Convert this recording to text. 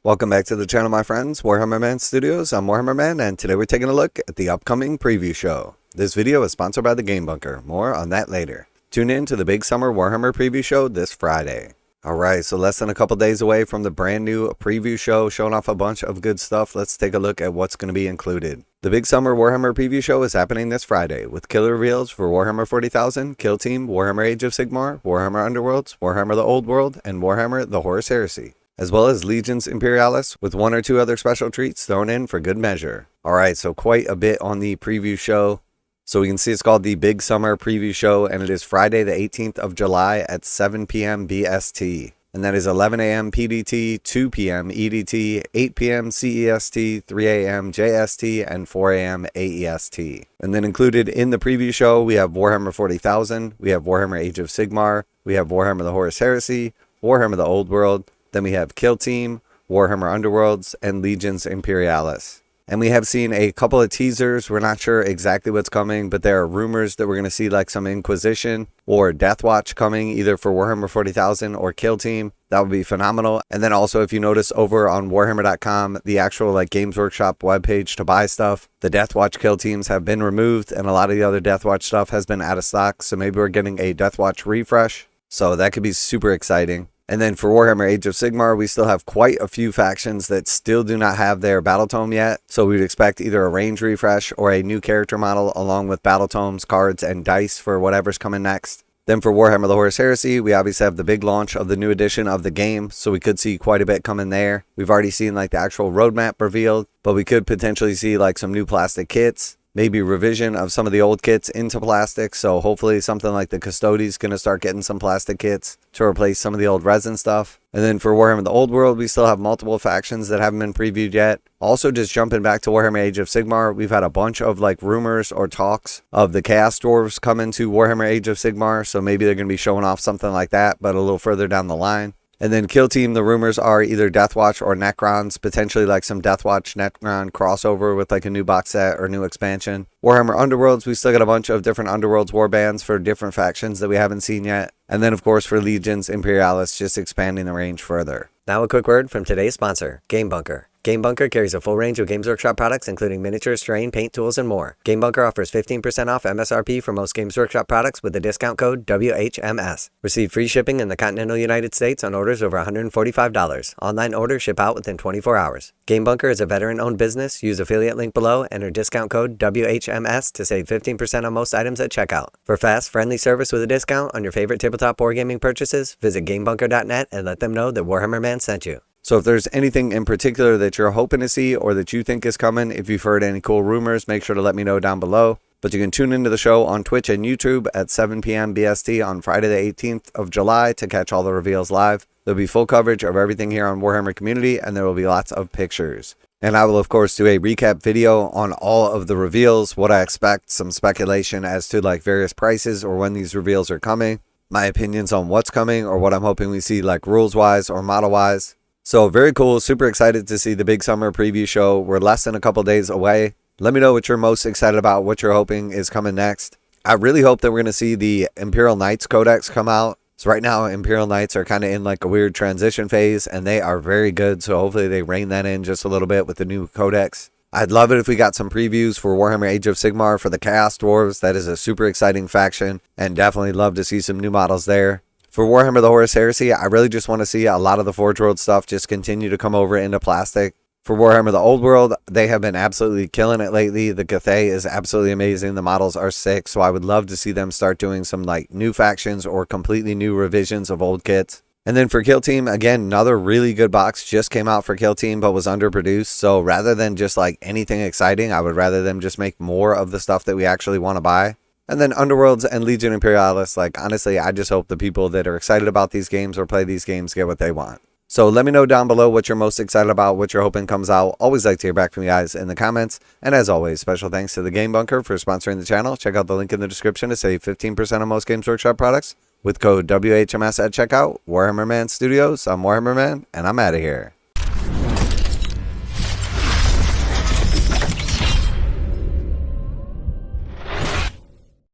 Welcome back to the channel, my friends. Warhammer Man Studios. I'm Warhammer Man, and today we're taking a look at the upcoming preview show. This video is sponsored by the Game Bunker. More on that later. Tune in to the big summer Warhammer preview show this Friday. Alright, so less than a couple days away from the brand new preview show showing off a bunch of good stuff. Let's take a look at what's going to be included. The big summer Warhammer preview show is happening this Friday with killer reveals for Warhammer 40,000, Kill Team, Warhammer Age of SIgmar, Warhammer Underworlds, Warhammer the Old World, and Warhammer the Horus Heresy, as well as Legions Imperialis, with one or two other special treats thrown in for good measure. Alright, so quite a bit on the preview show. So we can see it's called the Big Summer Preview Show, and it is Friday the 18th of July at 7 p.m. BST. And that is 11 a.m. PDT, 2 p.m. EDT, 8 p.m. CEST, 3 a.m. JST, and 4 a.m. AEST. And then included in the preview show, we have Warhammer 40,000, we have Warhammer Age of SIgmar, we have Warhammer the Horus Heresy, Warhammer the Old World, then we have Kill Team, Warhammer Underworlds, and Legions Imperialis. And we have seen a couple of teasers. We're not sure exactly what's coming, but there are rumors that we're going to see like some Inquisition or Deathwatch coming either for Warhammer 40,000 or Kill Team. That would be phenomenal. And then also, if you notice over on Warhammer.com, the actual like Games Workshop webpage to buy stuff, the Deathwatch Kill Teams have been removed and a lot of the other Deathwatch stuff has been out of stock. So maybe we're getting a Deathwatch refresh. So that could be super exciting. And then for Warhammer Age of SIgmar, we still have quite a few factions that still do not have their battle tome yet. So we'd expect either a range refresh or a new character model along with battle tomes, cards, and dice for whatever's coming next. Then for Warhammer the Horus Heresy, we obviously have the big launch of the new edition of the game, so we could see quite a bit coming there. We've already seen like the actual roadmap revealed, but we could potentially see like some new plastic kits. Maybe revision of some of the old kits into plastic, so hopefully something like the Custodes going to start getting some plastic kits to replace some of the old resin stuff. And then for Warhammer the Old World, we still have multiple factions that haven't been previewed yet. Also, just jumping back to Warhammer Age of SIgmar, we've had a bunch of like rumors or talks of the Chaos Dwarves coming to Warhammer Age of SIgmar, so maybe they're going to be showing off something like that, but a little further down the line. And then Kill Team, the rumors are either Deathwatch or Necrons, potentially like some Deathwatch Necron crossover with like a new box set or new expansion. Warhammer Underworlds, we still got a bunch of different Underworlds warbands for different factions that we haven't seen yet. And then of course for Legions Imperialis, just expanding the range further. Now a quick word from today's sponsor, Game Bunker. Game Bunker carries a full range of Games Workshop products including miniatures, terrain, paint, tools, and more. Game Bunker offers 15% off MSRP for most Games Workshop products with the discount code WHMS. Receive free shipping in the continental United States on orders over $145. Online orders ship out within 24 hours. Game Bunker is a veteran-owned business. Use affiliate link below, enter discount code WHMS to save 15% on most items at checkout. For fast, friendly service with a discount on your favorite tabletop wargaming purchases, visit GameBunker.net and let them know that Warhammer Man sent you. So if there's anything in particular that you're hoping to see or that you think is coming, if you've heard any cool rumors, make sure to let me know down below. But you can tune into the show on Twitch and YouTube at 7 p.m. BST on Friday the 18th of July to catch all the reveals live. There'll be full coverage of everything here on Warhammer Community, and there will be lots of pictures. And I will, of course, do a recap video on all of the reveals, what I expect, some speculation as to like various prices or when these reveals are coming, my opinions on what's coming or what I'm hoping we see like rules-wise or model-wise. So very cool, super excited to see the big summer preview show. We're less than a couple days away. Let me know what you're most excited about, what you're hoping is coming next. I really hope that we're going to see the Imperial Knights Codex come out. So right now, Imperial Knights are kind of in like a weird transition phase, and they are very good. So hopefully they rein that in just a little bit with the new Codex. I'd love it if we got some previews for Warhammer Age of SIgmar for the Chaos Dwarves. That is a super exciting faction, and definitely love to see some new models there. For Warhammer the Horus Heresy, I really just want to see a lot of the forgeworld stuff just continue to come over into plastic. For Warhammer the Old World, they have been absolutely killing it lately. The Cathay is absolutely amazing. The models are sick, so I would love to see them start doing some like new factions or completely new revisions of old kits. And then for Kill Team, again, another really good box just came out for Kill Team but was underproduced. So rather than just like anything exciting, I would rather them just make more of the stuff that we actually want to buy. And then Underworlds and Legion Imperialis, like honestly, I just hope the people that are excited about these games or play these games get what they want. So let me know down below what you're most excited about, what you're hoping comes out. Always like to hear back from you guys in the comments. And as always, special thanks to the Game Bunker for sponsoring the channel. Check out the link in the description to save 15% on most Games Workshop products with code WHMS at checkout. Warhammer Man Studios, I'm Warhammer Man, and I'm out of here.